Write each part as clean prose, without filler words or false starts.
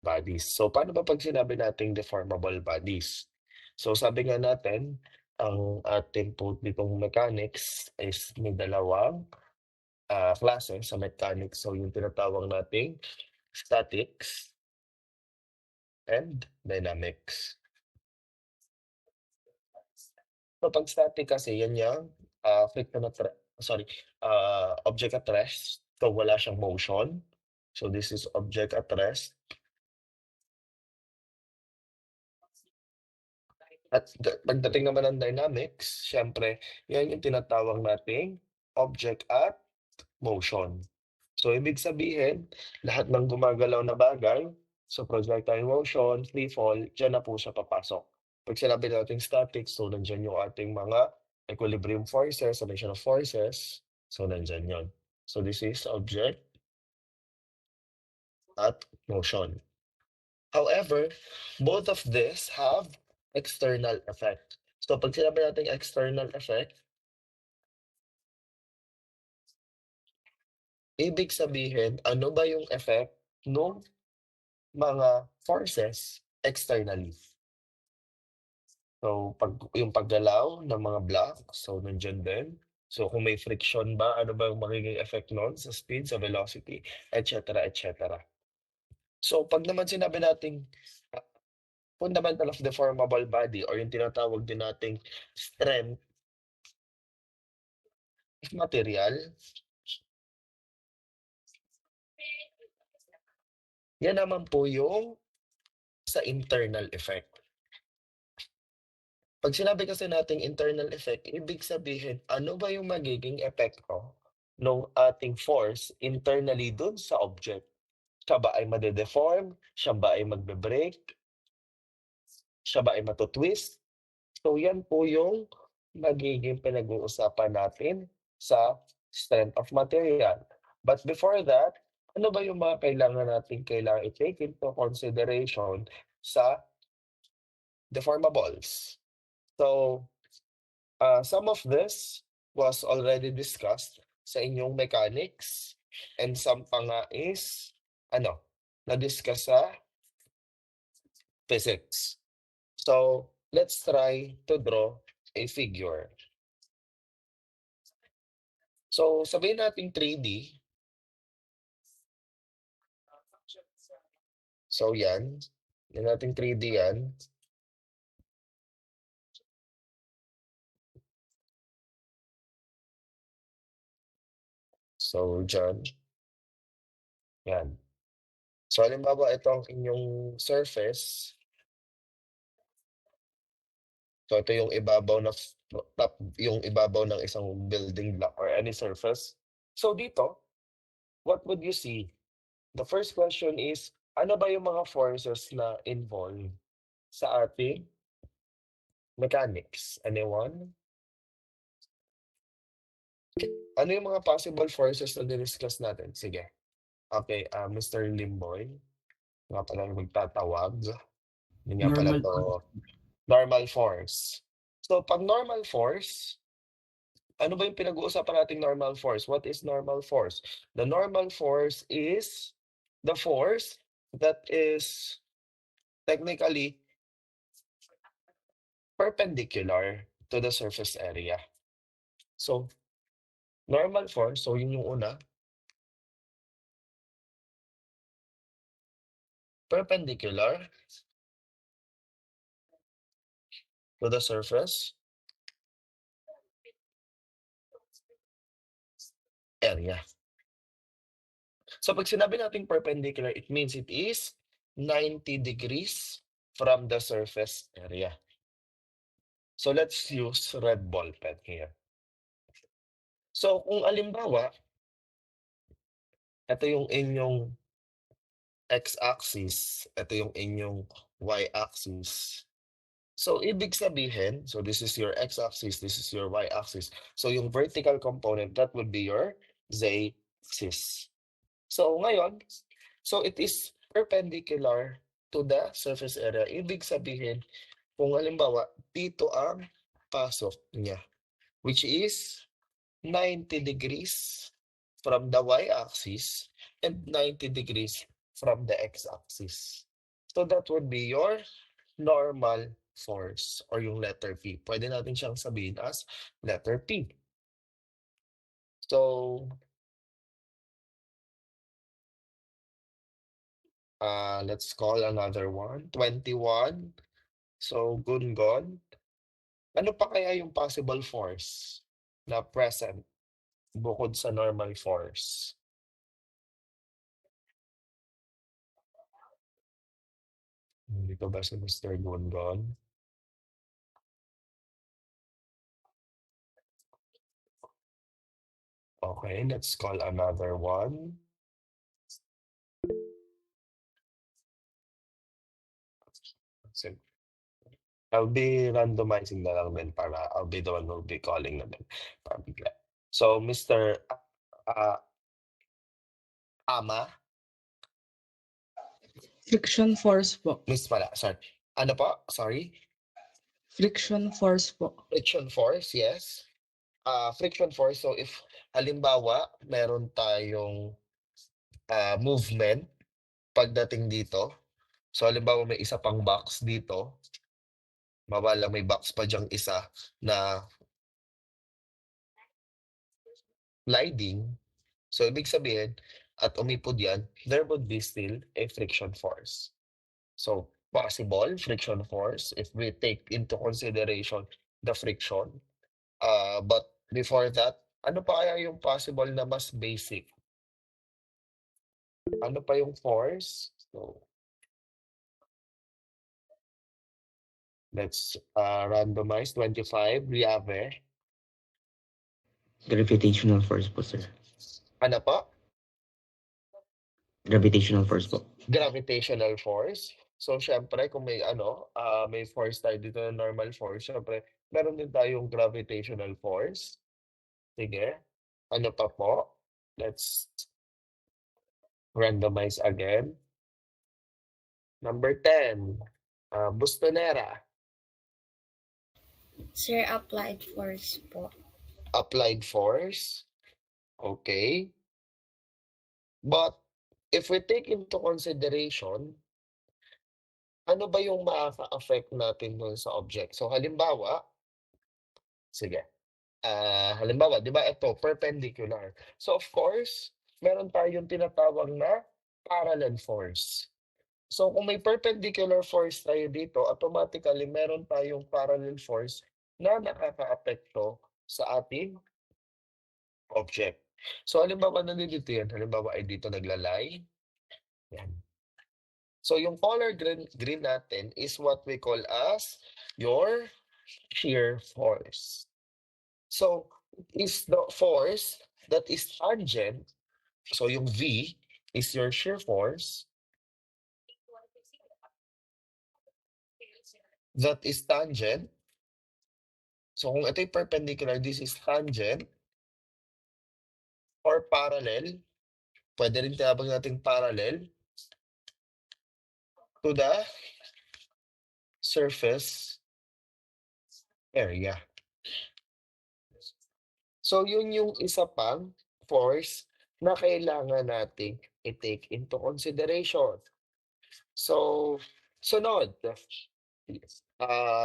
bodies. So, paano ba 'pag sinabi nating deformable bodies? So, sabi nga natin, ang ating po ditong mechanics is may dalawang, klase sa mechanics. So, yung tinatawag nating statics and dynamics. So, 'pag static kasi yan yang, friction at object at rest. So, wala siyang motion. So, this is object at rest. At pagdating naman ng dynamics, siyempre yan yung tinatawag nating object at motion. So, ibig sabihin, lahat ng gumagalaw na bagay, so projectile motion, free fall, diyan na po siya papasok. 'Pag sinabi nating static, so nandiyan yung ating mga equilibrium forces, summation of forces, so nandiyan yon. So, this is object at motion. However, both of this have external effect. So, 'pag sinabi nating external effect, ibig sabihin, ano ba yung effect nung mga forces externally? So, yung paggalaw ng mga block, so nandiyan din. So, kung may friction ba, ano ba yung magiging effect nun sa speed, sa velocity, et cetera, et cetera. So, 'pag naman sinabi nating ah, fundamental of deformable body or yung tinatawag din nating strength of material, yan naman po yung sa internal effect. 'Pag sinabi kasi nating internal effect, ibig sabihin ano ba yung magiging epekto nung ating force internally dun sa object? Siya ba ay made-deform? Siya ba ay magbe-break? Siya ba ay mato-twist? So yan po yung magiging pinag-uusapan natin sa strength of material. But before that, ano ba yung mga kailangan i-take into consideration sa deformables? So, some of this was already discussed sa inyong mechanics and some pa nga is ano, na-discuss sa physics. So, let's try to draw a figure. So, sabihin natin 3D. So, yan. Yan natin 3D yan. So, dyan. Yan. So, halimbawa, ito ang inyong surface. So, ito yung ibabaw na top, yung ibabaw ng isang building block or any surface. So, dito, what would you see? The first question is, ano ba yung mga forces na involved sa ating mechanics? Anyone? Ano yung mga possible forces na discuss natin? Sige. Okay, Mr. Limboy, nga pala yung magtatawag. Yun nga pala Normal force. to, normal force. So, pag normal force, ano ba yung pinag-uusapan nating normal force? What is normal force? The normal force is the force that is technically perpendicular to the surface area. So, normal force, so yun yung una, perpendicular to the surface area. So, pag sinabi nating perpendicular, it means it is 90 degrees from the surface area. So, let's use red ball pen here. So, kung alimbawa, ito yung inyong x-axis, ito yung inyong y-axis. So, ibig sabihin, so this is your x-axis, this is your y-axis. So, yung vertical component, that would be your z-axis. So, ngayon, so it is perpendicular to the surface area. Ibig sabihin, kung halimbawa, dito ang pasok niya, which is 90 degrees from the y-axis and 90 degrees from the x-axis. So that would be your normal force or yung letter P. Pwede natin siyang sabihin as letter P. So, let's call another one. 21. So, Gungon. Ano pa kaya yung possible force na present bukod sa normal force? Dito ba si Mr. Gungon? Okay, let's call another one. So, I'll be randomizing na lang din para I'll be the one who'll be calling na din. Para bigla. So, Mr. Uh, Ama, Friction force po. Miss pala, sorry. Ano po? Sorry? Friction force po. Friction force, yes. Friction force, so if halimbawa meron tayong movement pagdating dito, so halimbawa may isa pang box dito, mawala may box pa diyang isa na sliding, so ibig sabihin at umipod yan, there would be still a friction force. So possible friction force if we take into consideration the friction. But before that, ano pa kaya yung possible na mas basic? Ano pa yung force? So, let's randomize 25. Liave. Gravitational force po, sir. Ano pa? Gravitational force po. Gravitational force. So, syempre, kung may may force tayo dito na normal force, syempre, meron din tayong gravitational force. Sige. Ano pa po? Let's randomize again. Number 10. Bustonera. Sir, applied force po. Applied force. Okay. But if we take into consideration, ano ba yung makaka-affect natin dun sa object? So halimbawa, sige. Halimbawa, 'di ba ito perpendicular. So of course, meron tayong tinatawag na parallel force. So kung may perpendicular force tayo dito, automatically meron tayong parallel force na nakakaapekto sa ating object. So halimbawa nandito yan, halimbawa ay dito naglalay. Yan. So yung color green natin is what we call as your shear force. So is the force that is tangent. So yung V is your shear force that is tangent. So kung ito yung perpendicular, this is tangent or parallel. Pwede rin tinawag natin parallel to the surface area. So yun yung isa pang force na kailangan nating i-take into consideration. So, sunod,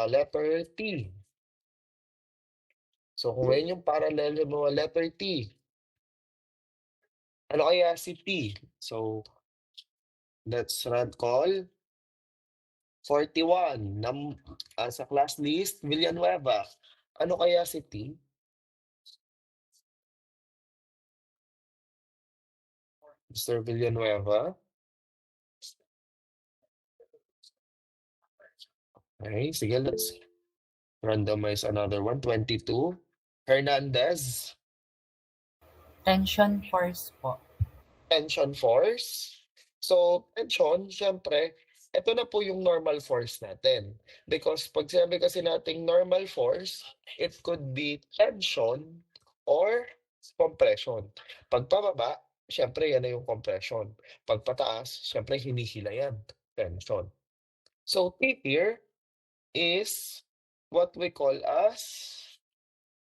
letter T. So kung ngayon yung parallel mo, letter T. Ano kaya si T? So, let's call 41 sa class list, Villanueva. Ano kaya si T? Mr. Villanueva? Okay, sige, let's randomize another one. 22. Hernandez. Tension force po. Tension force. So, tension, syempre, ito na po yung normal force natin. Because pag sinabi kasi nating normal force, it could be tension or compression. Pag pababa, syempre yan na yung compression. Pag pataas, syempre hinihila yan, tension. So, T here is what we call as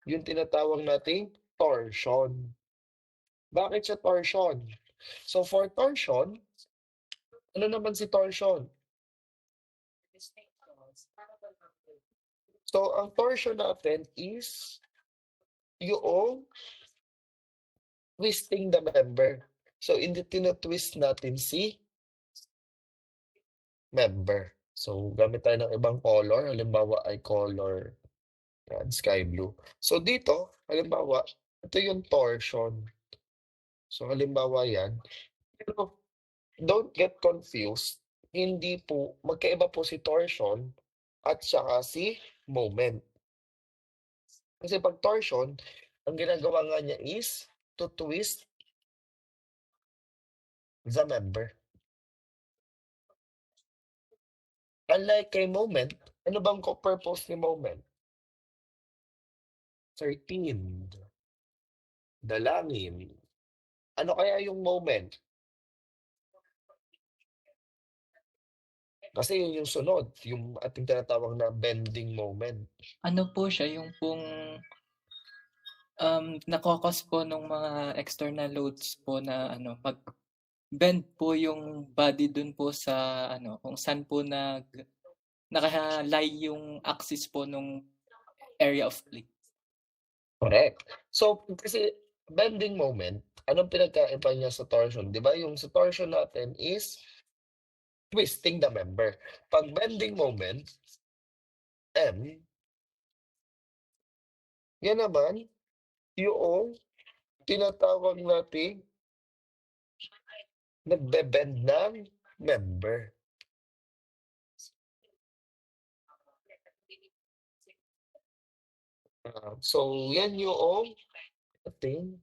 yung tinatawag nating torsion. Bakit siya torsion? So for torsion, ano naman si torsion? So, ang torsion natin is yung twisting the member. So, hindi tinutwist natin si member. So, gamit tayo ng ibang color. Halimbawa ay color yan, sky blue. So, dito, halimbawa, ito yung torsion. So, halimbawa yan. Pero, don't get confused. Hindi po, magkaiba po si torsion at saka si moment. Kasi pag torsion, ang ginagawa nga niya is to twist the member. Unlike kay moment, ano bang purpose ni moment? 13. Dalangin. Ano kaya yung moment? Kasi yun yung sunod, yung ating tinatawag na bending moment. Ano po siya, yung pong nako-cause po nung mga external loads po na ano, mag-bend po yung body dun po sa ano, kung saan po naka-lie yung axis po nung area of play. Correct. So, kasi bending moment, anong pinagkaiba niya sa torsion? Di ba yung sa torsion natin is twisting the member. Pag bending moment, M, yan naman, yung tinatawag natin nagbe-bend ng member. So, yan yung ating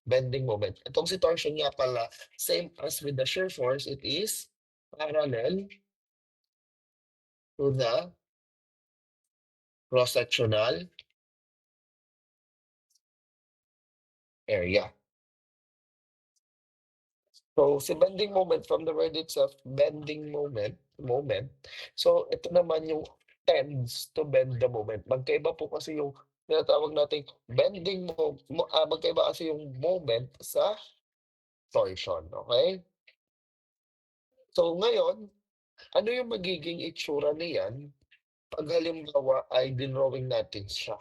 bending moment. Itong si torsion nga pala, same as with the shear force, it is parallel to the cross-sectional area. So, si bending moment, from the word itself, bending moment. So, ito naman yung tends to bend the moment. Magkaiba po kasi yung tinatawag nating bending magkaiba kasi yung moment sa torsion. Okay? So, ngayon, ano yung magiging itsura niyan pag halimbawa ay dinrawing natin siya?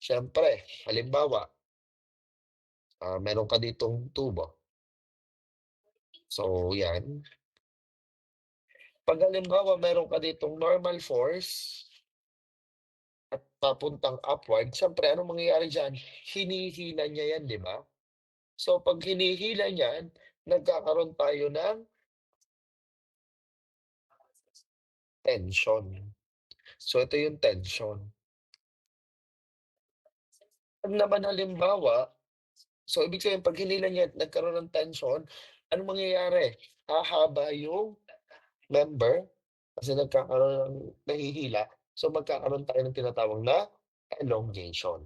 Siyempre, halimbawa, meron ka ditong tubo. So, yan. Pag halimbawa meron ka ditong normal force at papuntang upward, siyempre anong mangyayari diyan? Hinihila niya yan, di ba? So, pag hinihila niyan, nagkakaroon tayo ng tension. So, ito yung tension. Pag naman halimbawa, so ibig sabihin pag hinila niya at nagkaroon ng tension, anong mangyayari? Hahaba yung member kasi nagkakaroon ng nahihila. So, magkakaroon tayo ng tinatawag na elongation.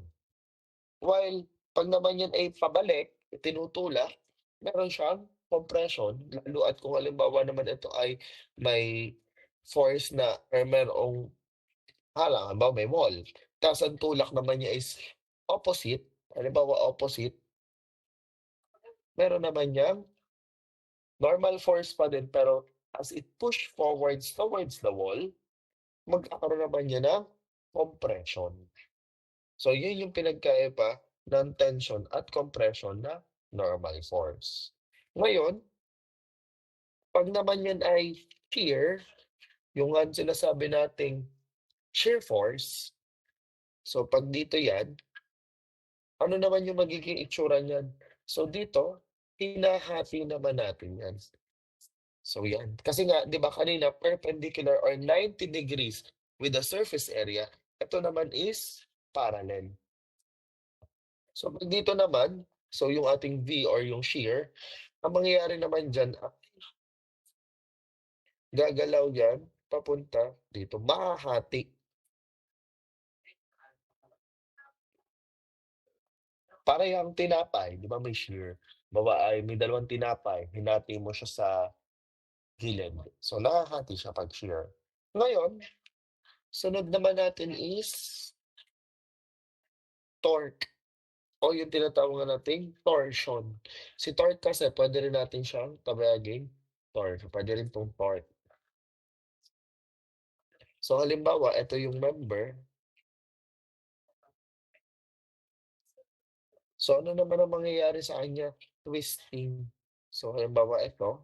While pag naman yan ay pabalik, tinutulak, meron siyang compression, lalo at kung halimbawa naman ito ay may force na or merong halimbawa may wall. Tapos ang tulak naman niya is opposite, halimbawa opposite, meron naman niyang normal force pa din pero as it push forwards towards the wall, magkakaroon naman niya ng compression. So, yun yung pinagkaiba ng tension at compression na normal force. Ngayon, pag naman yan ay shear, yung nga sinasabi nating shear force, so pag dito yan, ano naman yung magiging itsura niyan? So dito, hinahati naman natin yan. So yan. Kasi nga, di ba kanina, perpendicular or 90 degrees with the surface area, ito naman is parallel. So pag dito naman, so yung ating V or yung shear, ang mangyayari naman dyan, gagalaw yan, papunta dito, mahahati. Para yung tinapay, di ba may shear? Bawa ay may dalawang tinapay, hinati mo siya sa gilid. So nakahati siya pag shear. Ngayon, sunod naman natin is torque o yung tinatawag nating torsion. Si torque kasi pwede rin natin siyang tawaging torque. Pwede rin itong torque. So halimbawa, ito yung member. So, ano naman ang mangyayari sa kanya? Twisting. So, halimbawa ito.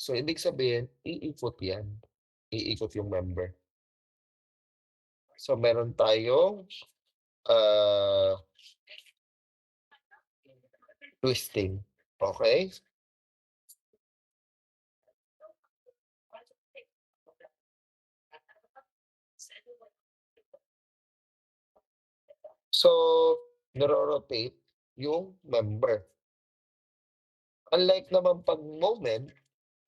So, ibig sabihin, iikot yan. Iikot yung member. So, meron tayong twisting. Okay? So, naro-rotate yung member. Unlike naman pag moment,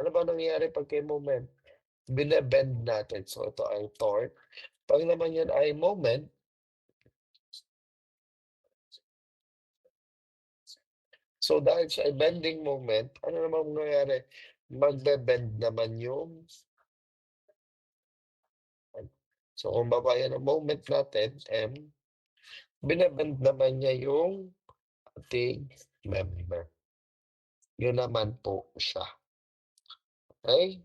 ano ba nangyayari pag kay moment? Bine-bend natin. So, ito ay torque. Pag naman yan ay moment, so dahil siya ay bending moment, ano naman mangyayari? Magbe-bend naman yung so kung babayan ang moment natin, M, bine-bend naman niya yung ating member. Yun naman po siya. Okay?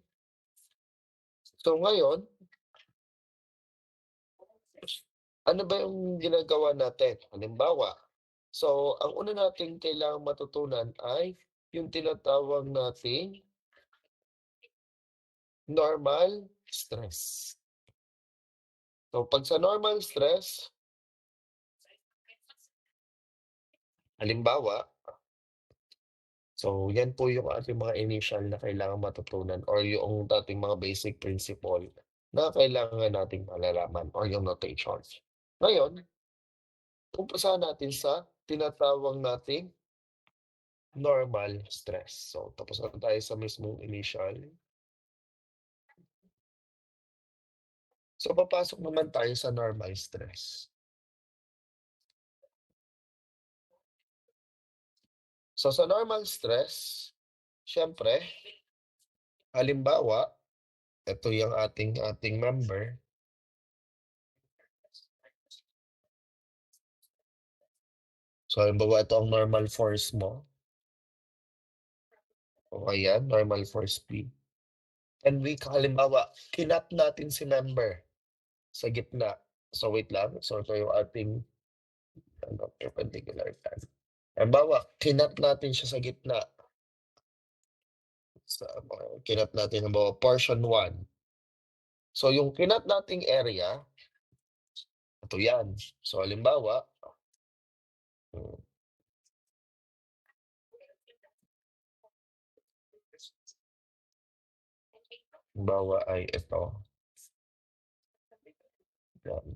So ngayon, ano ba yung ginagawa natin? Halimbawa, so ang una nating kailangang matutunan ay yung tinatawag nating normal stress. So pag sa normal stress, halimbawa, so yan po yung ating mga initial na kailangan matutunan or yung ating mga basic principle na kailangan nating malalaman or yung notations. Ngayon, umpisahan natin sa tinatawag nating normal stress. So, tapos na tayo sa mismong initial. So, papasok naman tayo sa normal stress. So, sa normal stress, syempre, halimbawa, ito yung ating member. So, halimbawa, ito ang normal force mo. O ayan, normal force P. And halimbawa, kinap natin si member sa gitna. So, wait lang. So, ito yung ating perpendicular time. Halimbawa, kinap natin siya sa gitna. Kinap natin, halimbawa, portion 1. So, yung kinap nating area, ito yan. So, halimbawa, halimbawa ay ito. Yan.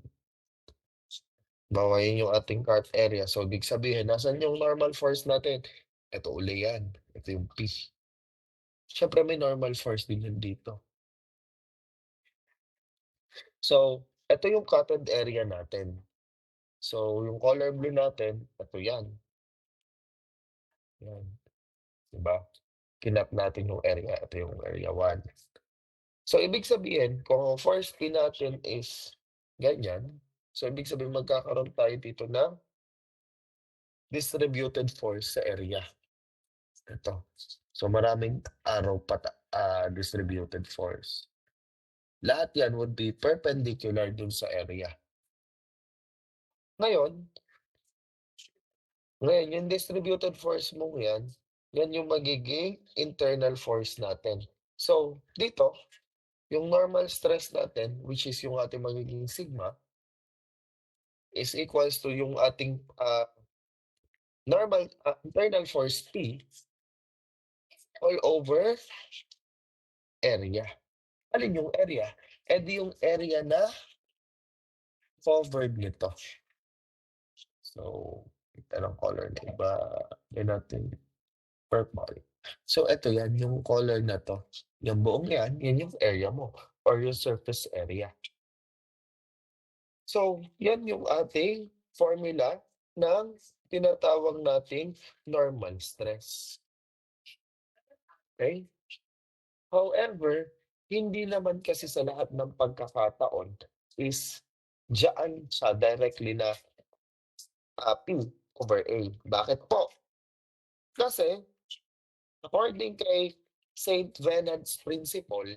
Halimbawa, yun yung ating cart area. So, ibig sabihin, nasan yung normal force natin? Ito uli yan. Ito yung P. Siyempre, may normal force din yun dito. So, ito yung cutted area natin. So, yung color blue natin, ito yan. Yan. Diba? Kinap natin yung area. Ito yung area 1. So, ibig sabihin, kung ang force P natin is ganyan, so ibig sabihin magkakaroon tayo dito ng distributed force sa area. Ito. So, maraming arrow distributed force. Lahat yan would be perpendicular dun sa area. Ngayon, yung distributed force mo yan yung magiging internal force natin. So, dito, yung normal stress natin, which is yung ating magiging sigma, is equals to yung ating normal internal force P all over area. Alin yung area? Di yung area na covered nito. So, ito ng color na iba. Yan natin purple. So, ito yan, yung color na to. Yung buong yan yung area mo or yung surface area. So, yan yung ating formula ng tinatawag nating normal stress. Okay? However, hindi naman kasi sa lahat ng pagkakataon is diyan siya directly na P over A. Bakit po? Kasi, according kay St. Venant's principle,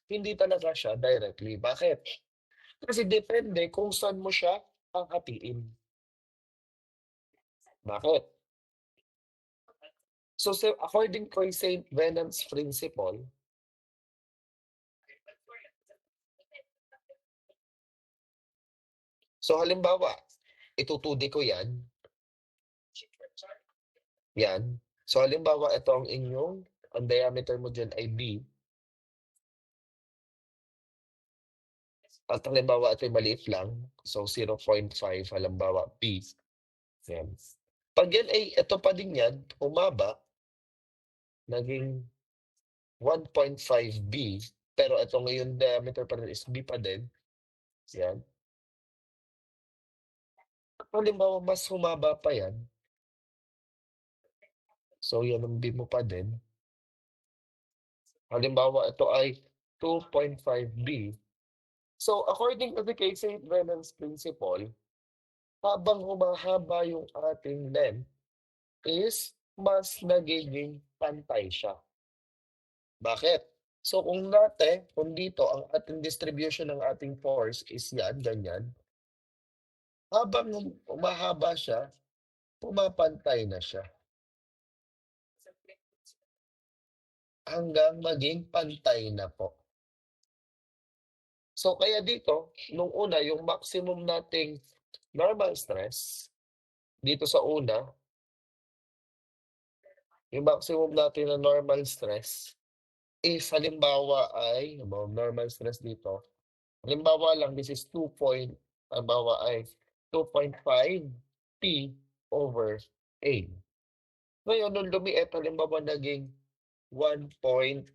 hindi talaga siya directly. Bakit? Kasi depende kung saan mo siya hahatiin. Bakit? So, according kay St. Venant's principle, so halimbawa, itutude ko yan. Yan. So, halimbawa, ito ang inyong, ang diameter mo dyan ay B. At halimbawa, ito ay maliit lang. So, 0.5, halimbawa, B. Yan. Pag yan ay, ito pa din yan, umaba, naging 1.5 B, pero ito ngayon diameter pa rin is B pa din. Yan. Halimbawa, mas humaba pa yan. So, yan ang B mo pa din. Halimbawa, ito ay 2.5 B. So, according to the St. Venant's principle, habang humahaba yung ating length, is mas nagiging pantay siya. Bakit? So, kung dito, ang ating distribution ng ating force is yan, ganyan, habang umahaba siya, pumapantay na siya. Hanggang maging pantay na po. So, kaya dito, nung una, yung maximum nating normal stress, dito sa una, yung maximum natin na normal stress, is halimbawa ay, normal stress dito, halimbawa lang, this is 2.5 P over A. Ngayon, nung lumiit, halimbawa naging 1.7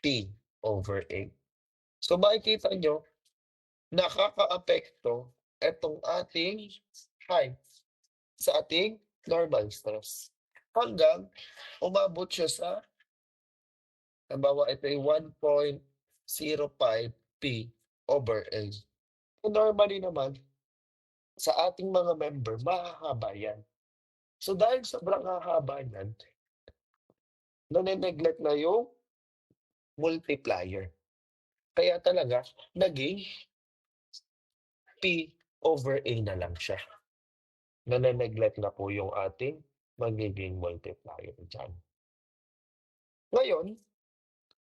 P over A. So makikita nyo, nakaka-apekto itong ating height sa ating normal stress. Hanggang umabot siya sa, halimbawa ito ay 1.05 P over A. So normally naman, sa ating mga member, mahahaba yan. So dahil sobrang hahaba yan, nane-neglect na yung multiplier. Kaya talaga, naging P over A na lang siya. Nane-neglect na po yung ating magiging multiplier dyan. Ngayon,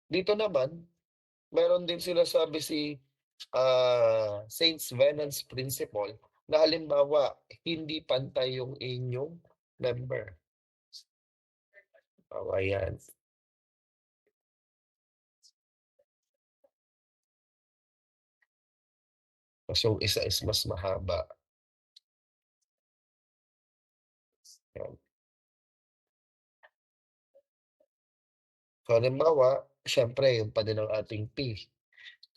dito naman, meron din sinasabi si St. Venant's principle na halimbawa, hindi pantay yung inyong member. Ayan. So, isa is mas mahaba. Yan. So, halimbawa, syempre, yun pa din ang ating P.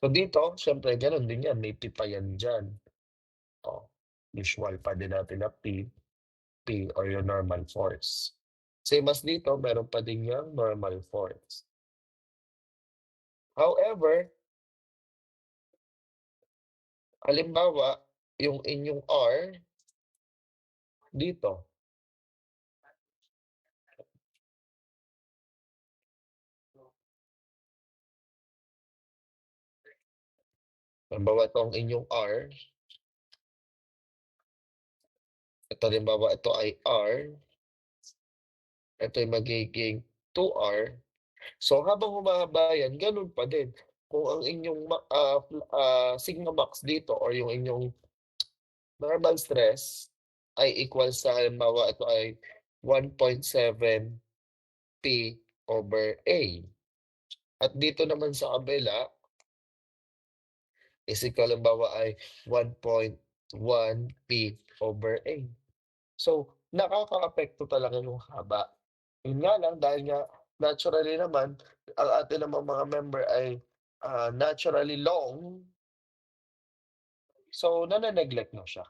So, dito, syempre, ganun din yan. May P pa yan dyan. O, usual pa din natin na P or your normal force. Same as dito, meron pa din yung normal force. However, halimbawa, yung inyong R, dito. Halimbawa, ito ang inyong R. Ito, halimbawa, ito ay R. Ito ay magiging 2R. So, habang humahaba yan, ganun pa din. Kung ang inyong sigma max dito or yung inyong normal stress ay equal sa, halimbawa, ito ay 1.7 P over A. At dito naman sa kabila, is equal, halimbawa, ay 1.1 P over A. So, nakaka-apekto talaga yung haba. Yun nga lang, dahil nga naturally naman, ang atin namang mga member ay naturally long, so nane-neglect na siya.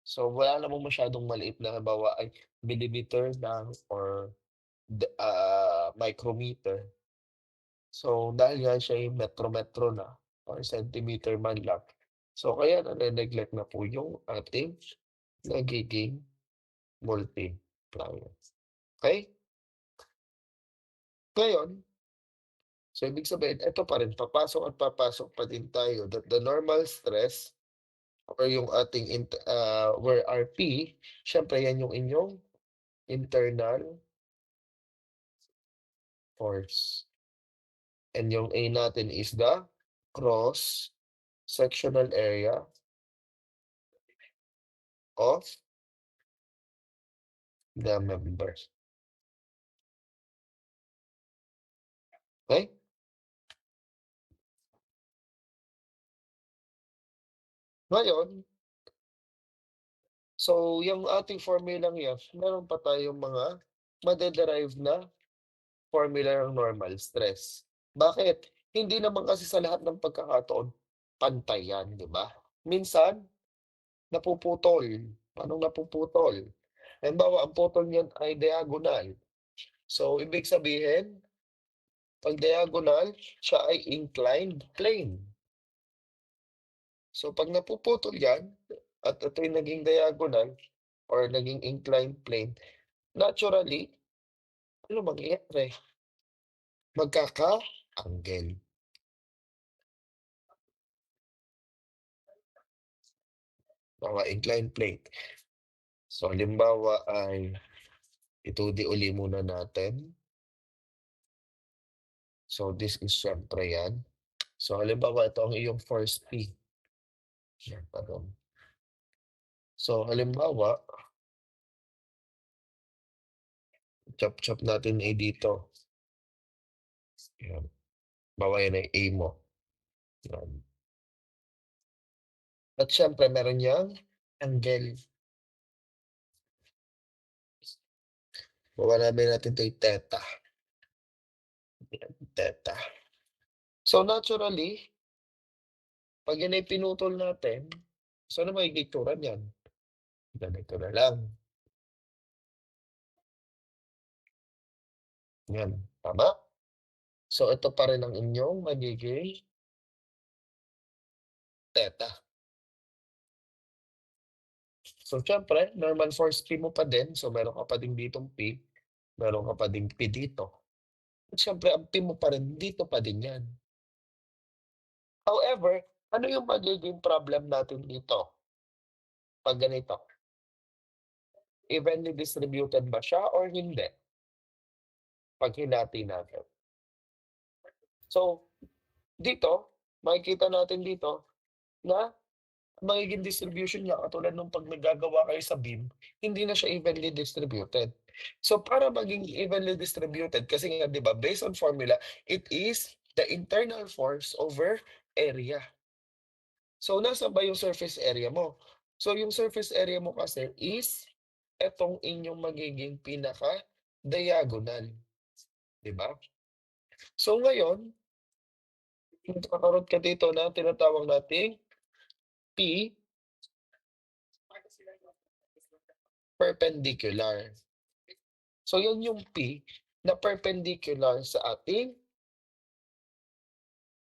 So, wala namang masyadong maliit na halimbawa ay millimeter lang or micrometer. So, dahil nga siya ay metro-metro na or centimeter man lang. So, kaya nane-neglect na po yung ating nagiging multiplier. Okay? Ngayon, so ibig sabihin, ito pa rin, papasok at papasok pa din tayo that the normal stress or yung ating where RP, syempre yan yung inyong internal force. And yung A natin is the cross-sectional area of the member. Okay? Ngayon, so yung ating formulang yan, meron pa tayong mga madederive na formula ng normal stress. Bakit? Hindi naman kasi sa lahat ng pagkakataon pantay yan, di ba? Minsan, napuputol. Anong napuputol? Halimbawa, ang putol niyan ay diagonal. So, ibig sabihin, pag diagonal, siya ay inclined plane. So, pag napuputol yan, at ito'y naging diagonal or naging inclined plane, naturally, ano mangyayari? Magkaka-angle. Mga inclined plane. So, halimbawa ay ito-D uli muna natin. So, this is syempre yan. So, halimbawa ito ang iyong force P. Yan, pardon. So, halimbawa, chop-chop natin A dito. Yan. Bawa yan ay A mo. Yan. At syempre, meron niyang angle. Bawa namin natin ito yung theta. Yan, theta. So, naturally, pag yan ay pinutol natin, so ano magiging itsura niyan? Ganito na lang. Yan. Tama? So, ito pa rin ang inyong magiging theta. So, syempre, normal force P mo pa din. So, meron ka pa din ditong P. Meron ka pa din P dito. At syempre, ang P mo pa rin, dito pa din yan. However, ano yung magiging problem natin dito? Pag ganito. Evenly distributed ba siya or hindi? Pag hinati natin. So, dito, makikita natin dito na magiging distribution niya katulad nung pag nagagawa kayo sa beam, hindi na siya evenly distributed. So, para maging evenly distributed, kasi nga, di ba, based on formula, it is the internal force over area. So, nasa ba yung surface area mo? So, yung surface area mo kasi is etong inyong magiging pinaka-diagonal. Di ba? So, ngayon, magkakaroon ka dito na tinatawag nating P perpendicular. So, yun yung P na perpendicular sa ating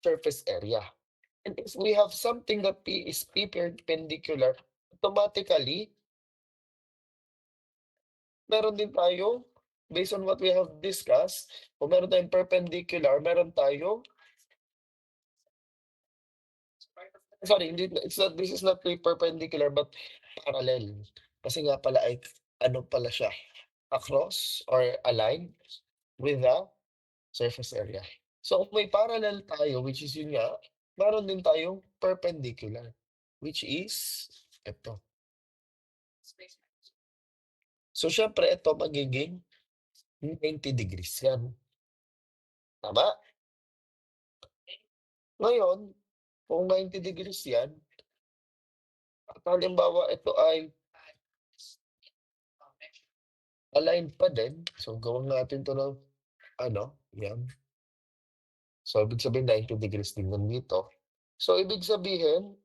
surface area. And if we have something that P is P perpendicular, automatically, meron din tayong, based on what we have discussed, kung meron tayong perpendicular, meron tayong, sorry, this is not perpendicular, but parallel. Kasi nga pala ay, ano pala siya, across or aligned with the surface area. So, kung may parallel tayo, which is yun nga, meron din tayong perpendicular, which is ito. So, syempre, ito magiging 90 degrees yan. Tama? Ngayon, kung 90 degrees yan, at halimbawa ito ay aligned pa din. So, gawin natin to ng, yan. So, ibig sabihin 90 degrees din nun dito. So, ibig sabihin,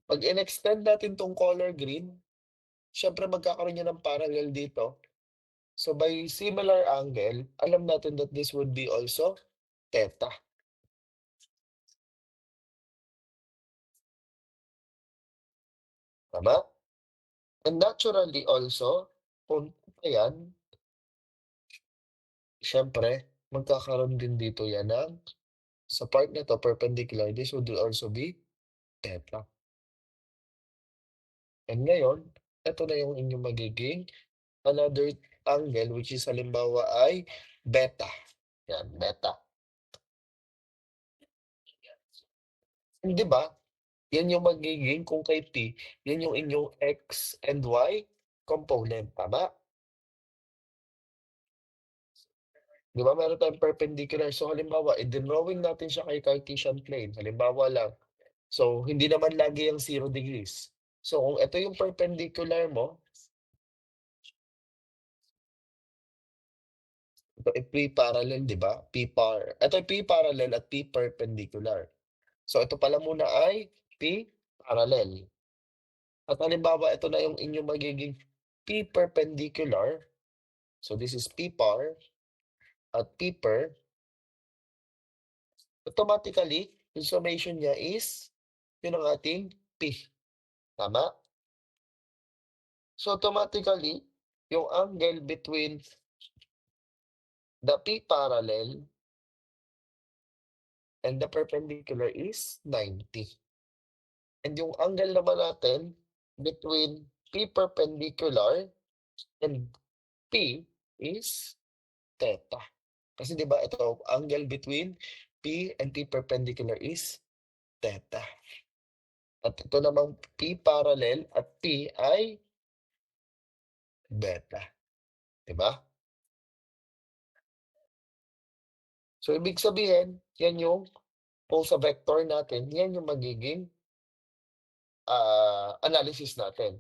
pag in-extend natin tong color green, syempre magkakaroon niya ng parallel dito. So, by similar angle, alam natin that this would be also theta. Tama? And naturally also, kung yan, syempre, magkakaroon din dito yan ng sa part na to, perpendicular, this would also be theta. And ngayon, ito na yung inyong magiging another angle, which is halimbawa ay beta. Yan, beta. And di ba, yan yung magiging, kung kay P, yan yung inyong X and Y component. Tama? Di ba, meron tayong perpendicular. So, halimbawa, i-drawing natin siya kay Cartesian plane. Halimbawa lang. So, hindi naman lagi yung 0 degrees. So, kung ito yung perpendicular mo, ito ay P-parallel, di ba? Ito ay P-parallel at P-perpendicular. So, ito pala muna ay P-parallel. At halimbawa, ito na yung inyong magiging P-perpendicular. So, this is P-par at P-per. Automatically, yung summation niya is yun ang ating P. Tama? So, automatically, yung angle between the P-parallel and the perpendicular is 90. And yung angle naman natin between P-perpendicular and P is theta. Kasi di ba ito, angle between P and P-perpendicular is theta. At ito namang P-parallel at P ay beta. Di ba? So, ibig sabihin, yan yung kung sa vector natin, yan yung magiging analysis natin.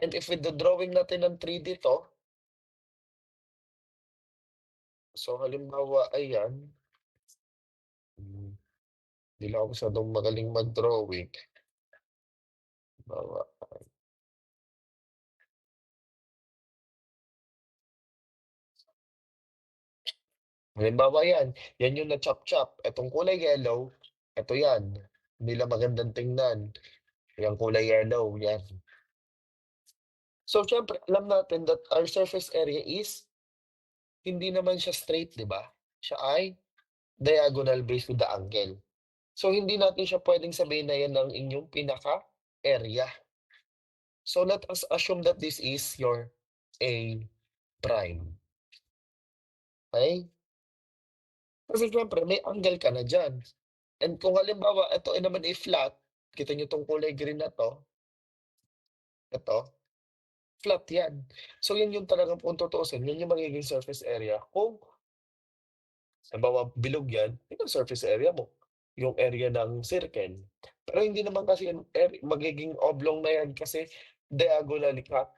And if with the drawing natin ng 3D to, so halimbawa, ayan, hindi lang ako masyadong magaling mag-drawing. Halimbawa, yan yung na-chop-chop. Itong kulay yellow, ito yan. Hindi lang magandang tingnan. Yung kulay yellow, yan. So, syempre, alam natin that our surface area is hindi naman siya straight, di ba? Siya ay diagonal based with the angle. So, hindi natin siya pwedeng sabihin na yan ang inyong pinaka-area. So, let us assume that this is your A prime. Okay? Kasi syempre, may angle ka na dyan. And kung halimbawa, ito ay naman ay flat, kita nyo itong kulay green na to, ito, flat yan. So, yan yung talagang kung tutuusin, yan yung magiging surface area. Kung, halimbawa, bilog yan, yung surface area mo. Yung area ng circle. Pero hindi naman kasi yung magiging oblong na yan kasi diagonally cut.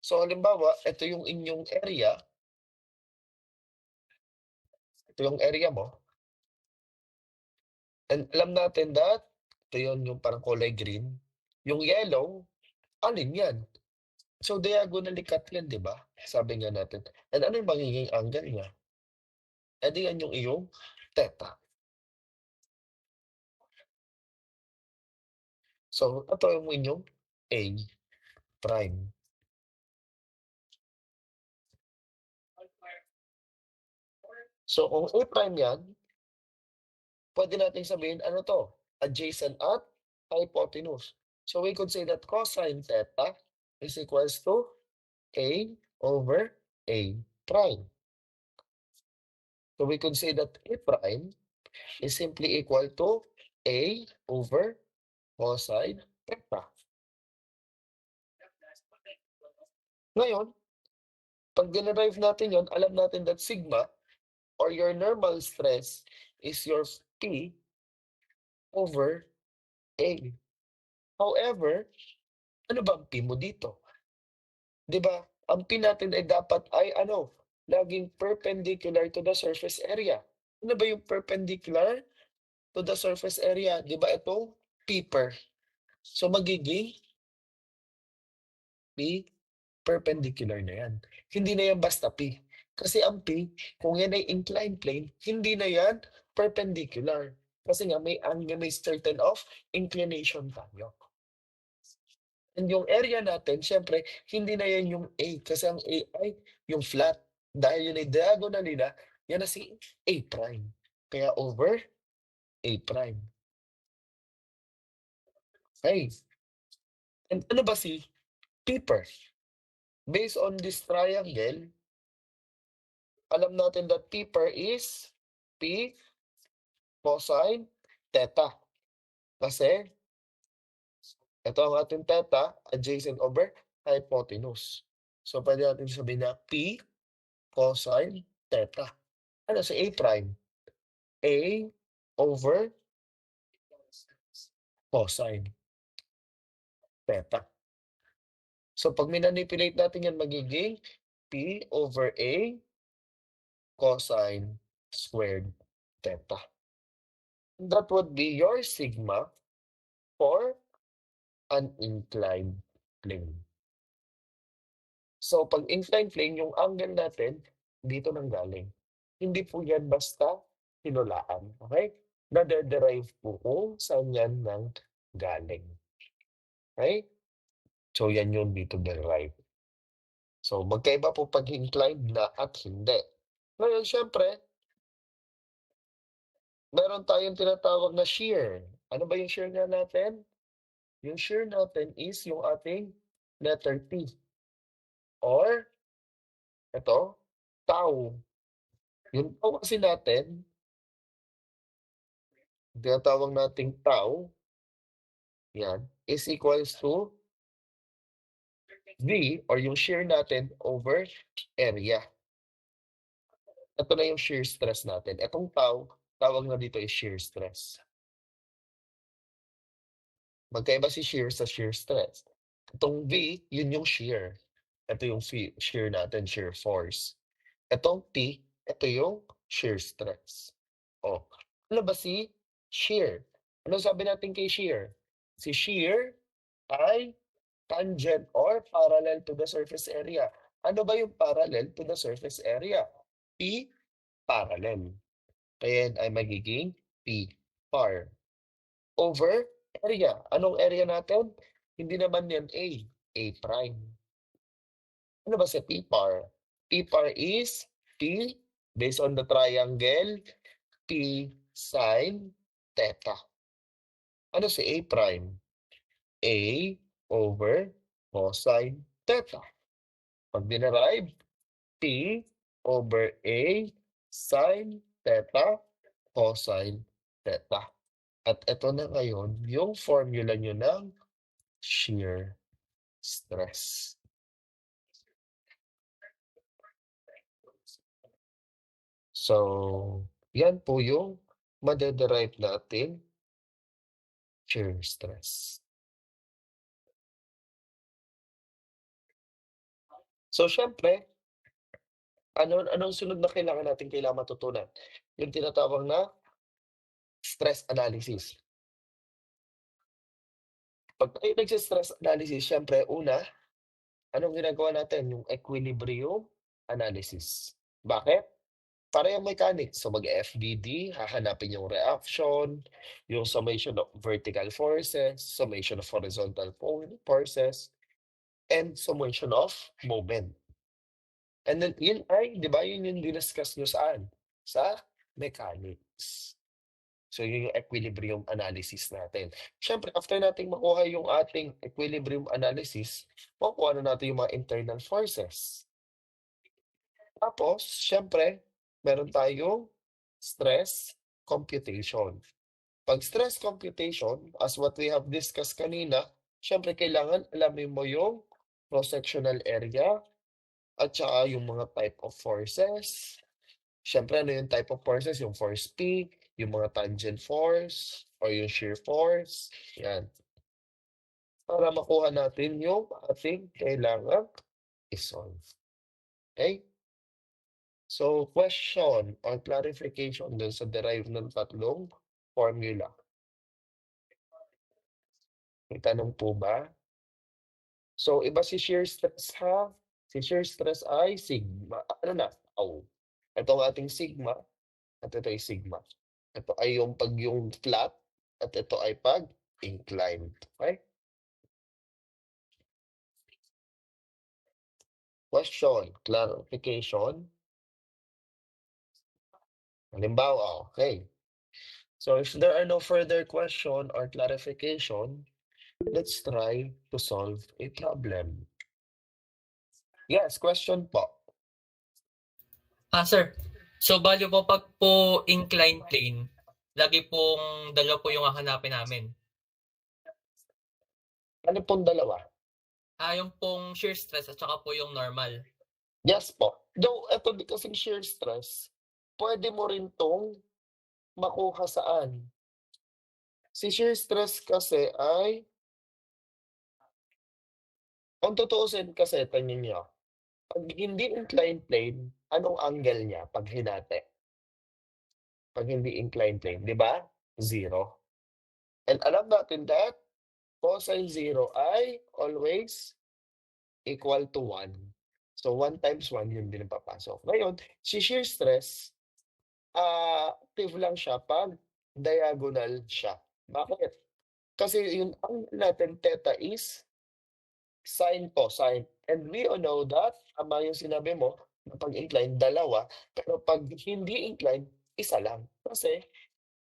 So, halimbawa, ito yung inyong area. Ito yung area mo. And alam natin that, ito yun yung parang kulay green. Yung yellow, alin yan? So, diagonally cut yan, di ba? Sabi nga natin. And ano yung magiging angle niya? E di yan yung iyong theta. So, ito yung inyong A prime. So, kung A prime yan, pwede natin sabihin, ano to? Adjacent at hypotenuse. So, we could say that cosine theta is equals to A over A prime. So, we could say that A prime is simply equal to A over cosine theta. Ngayon, pag dinerive natin yon, alam natin that sigma or your normal stress is your P over A. However, ano ba ang P mo dito? Di ba? Ang P natin ay dapat ay ano? Laging perpendicular to the surface area. Ano ba yung perpendicular to the surface area? Di ba ito? P per. So magiging P perpendicular na yan. Hindi na yan basta P. Kasi ang P, kung yan ay inclined plane, hindi na yan perpendicular. Kasi nga may certain of inclination tayo. And yung area natin, syempre, hindi na yan yung A. Kasi ang A ay yung flat. Dahil yun ay diagonally na, yan na si A prime. Kaya over A prime. Okay. And ano ba si P per? Based on this triangle, alam natin that P per is P cosine theta. Kasi ito ang ating theta, adjacent over hypotenuse. So, pwede natin sabihin na P cosine theta. Ano si A prime? A over cosine theta. So, pag minanipulate natin yan, magiging P over A cosine squared theta. That would be your sigma for an inclined plane. So, pag inclined plane, yung angle natin, dito nang galing. Hindi po yan basta hinulaan. Okay? Nade-derive po kung saan yan nang galing. Okay? So, yan yung dito derive. So, magkaiba po pag inclined na at hindi. Ngayon, syempre, meron tayong tinatawag na shear. Ano ba yung shear nga natin? Yung shear natin is yung ating letter T. Or, ito, tau. Yung tau kasi natin, tinatawag nating tau, yan, is equals to V or yung shear natin over area. Ito na yung shear stress natin. Itong tau, tawag na dito is shear stress. Magkaiba si shear sa shear stress. Itong V, yun yung shear. Ito yung shear natin, shear force. Itong T, ito yung shear stress. O, ano ba si shear? Ano sabi natin kay shear? Si shear ay tangent or parallel to the surface area. Ano ba yung parallel to the surface area? P parallel. Kaya yan ay magiging P par. Over area. Anong area natin? Hindi naman yan A prime. Ano ba si P par? P par is P based on the triangle P sine theta. Ano si A prime? A over cosine theta. Pag dinerive, P over A sine theta cosine theta. At ito na ngayon yung formula nyo ng shear stress. So, yan po yung madederive natin shear stress. So, syempre, anong sunod na kailangan matutunan? Yung tinatawag na stress analysis. Pag tayo nagsi-stress analysis, syempre, una, anong ginagawa natin? Yung equilibrium analysis. Bakit? Para yung mechanics. So, mag-FDD, hahanapin yung reaction, yung summation of vertical forces, summation of horizontal forces, and summation of moment. And then, yun ay, di ba, yun yung diniscuss nyo saan? Sa mechanics. So, yun yung equilibrium analysis natin. Siyempre, after nating makuha yung ating equilibrium analysis, makuha na natin yung mga internal forces. Tapos, siyempre, meron tayong stress computation. Pag stress computation, as what we have discussed kanina, siyempre kailangan alamin mo yung cross-sectional area at saka yung mga type of forces. Siyempre, ano yung type of forces? Yung force P, yung mga tangent force, or yung shear force. Yan. Para makuha natin yung ating kailangan i-solve. Okay? So, question or clarification dun sa derive ng tatlong formula. May tanong po ba? So, iba si shear stress ha? Si shear stress ay sigma. Ano na? Tau. Ito ang ating sigma at ito ay sigma. Ito ay yung pag yung flat at ito ay pag inclined. Okay? Question, clarification. Halimbawa, okay. So if there are no further question or clarification, let's try to solve a problem. Yes, question po. Sir. So, bali po pag po inclined plane, lagi pong dalawa po yung hahanapin namin. Ano pong dalawa? Yung pong shear stress at saka po yung normal. Yes po. Though, ito di kasing shear stress, pwede mo rin tong makuha saan? Si shear stress kasi ay, kung tutuusin kasi, tanyin niyo, pag hindi inclined plane, anong angle niya pag hinati? Pag hindi inclined plane, di ba? 0. And alam natin that cosine 0 ay always equal to 1. So 1 times 1, yun din ang papasok. Ngayon, si shear stress, active lang siya pag diagonal siya. Bakit? Kasi yung angle natin theta is sine cosine. And we all know that, tama yung sinabi mo, na pag incline, dalawa. Pero pag hindi incline, isa lang. Kasi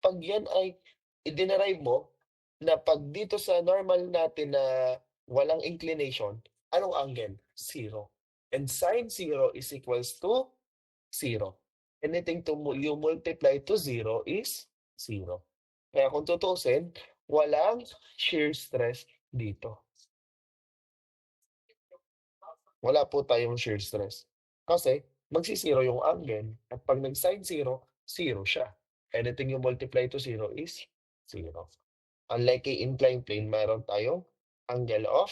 pag yan ay idinerive mo, na pag dito sa normal natin na walang inclination, anong angle? 0. And sine 0 is equals to 0. Anything you multiply to 0 is 0. Kaya kung tutusin, walang shear stress dito. Wala po tayong shear stress. Kasi magsisiro yung angle. At pag nag-sine 0, 0 siya. Anything you multiply to 0 is 0. Unlike a inclined plane, meron tayong angle of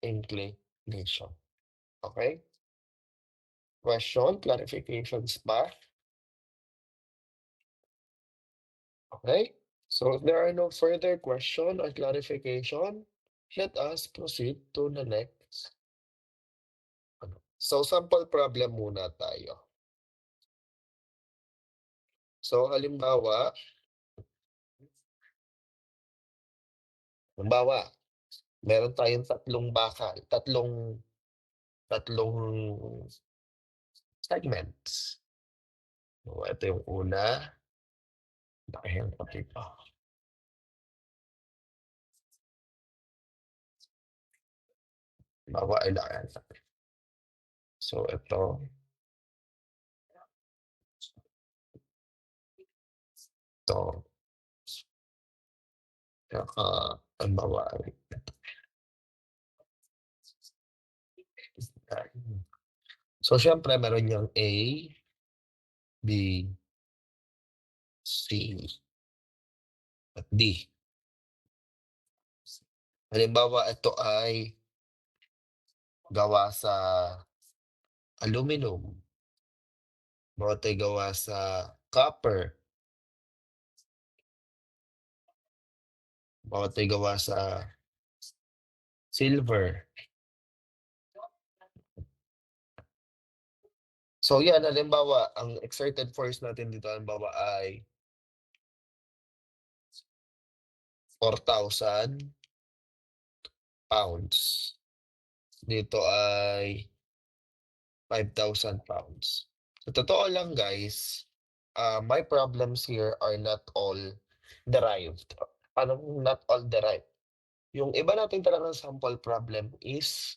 inclination. Okay? Question, clarifications pa? Okay? So if there are no further question or clarification, let us proceed to the next. So sample problem muna tayo. So halimbawa, meron tayong tatlong segments. So ito yung una. Dahil pati pa. Bawa ilaan. So ito. Ito. Saka, ang bawa. So, syempre, meron yung A, B, C, at D. Halimbawa, ito ay gawa sa aluminum. Ito ay gawa sa copper. Ito ay gawa sa silver. So, yan, halimbawa, ang exerted force natin dito, halimbawa, ay 4,000 pounds. Dito ay 5,000 pounds. Sa totoo lang, guys, my problems here are not all derived. Not all derived? Yung iba natin talagang sample problem is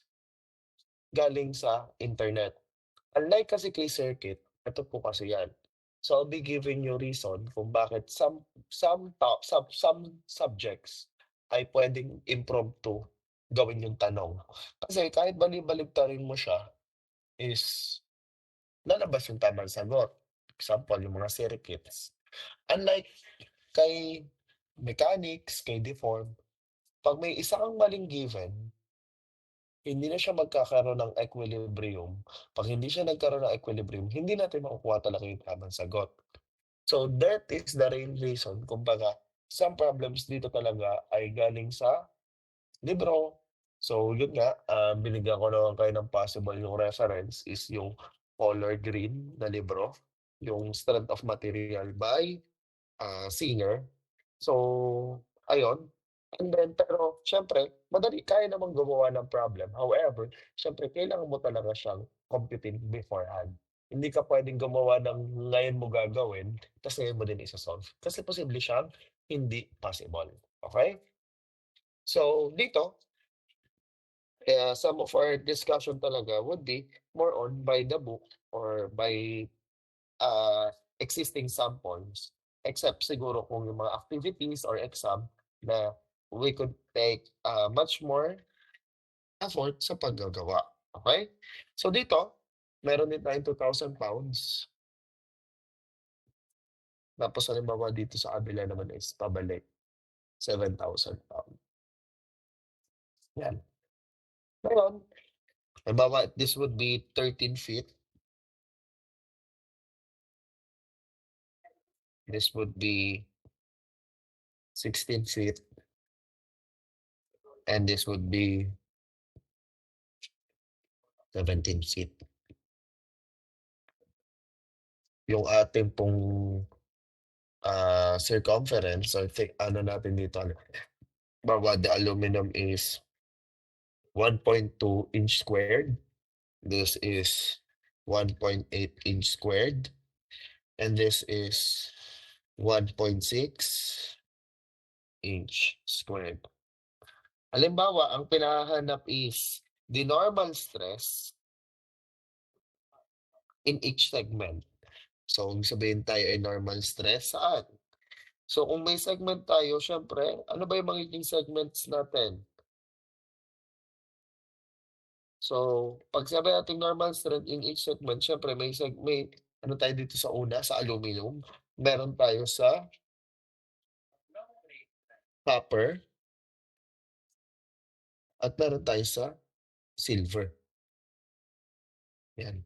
galing sa internet. Unlike kasi kay circuit, ito po kasi yan. So I'll be giving you reason kung bakit some subjects ay pwedeng impromptu gawin yung tanong. Kasi kahit bali-baligtarin mo siya, is lalabas yung tamang sagot. Example, yung mga circuits. Unlike kay mechanics, kay deform, pag may isa kang maling given, hindi na siya magkakaroon ng equilibrium. Pag hindi siya nagkaroon ng equilibrium, hindi natin makukuha talaga yung tamang sagot. So that is the main reason. Kumbaga, some problems dito talaga ay galing sa libro. So yun nga, binigyan ko naman kayo ng possible yung reference is yung Color Green na libro, yung Strength of Material by Singer. So, ayun. And then, pero syempre, madali kaya namang gumawa ng problem. However, syempre, kailangan mo talaga siyang computing beforehand. Hindi ka pwedeng gumawa ng ngayon mo gagawin, tas ngayon mo din isa-solve. Kasi posible siyang hindi possible. Okay? So, dito, some of our discussion talaga would be more on by the book or by existing samples. Except siguro kung yung mga activities or exam na we could take much more effort sa paggagawa. Okay? So dito, meron din tayong 2,000 pounds. Tapos halimbawa dito sa kabila naman is pabalik 7,000 pounds. Yan. Ngayon, halimbawa this would be 13 feet. This would be 16 feet. And this would be 17 feet. Yung ating pong circumference or ano natin dito, bawa the aluminum is 1.2 inch squared. This is 1.8 inch squared. And this is 1.6 inch squared. Halimbawa, ang pinahanap is the normal stress in each segment. So, kung sabihin tayo ay normal stress, saan? So, kung may segment tayo, syempre, ano ba yung magiging segments natin? So, pag sabi natin normal stress in each segment, syempre, may ano tayo dito sa una, sa aluminum. Meron tayo sa copper. At meron tayo sa silver. Yan.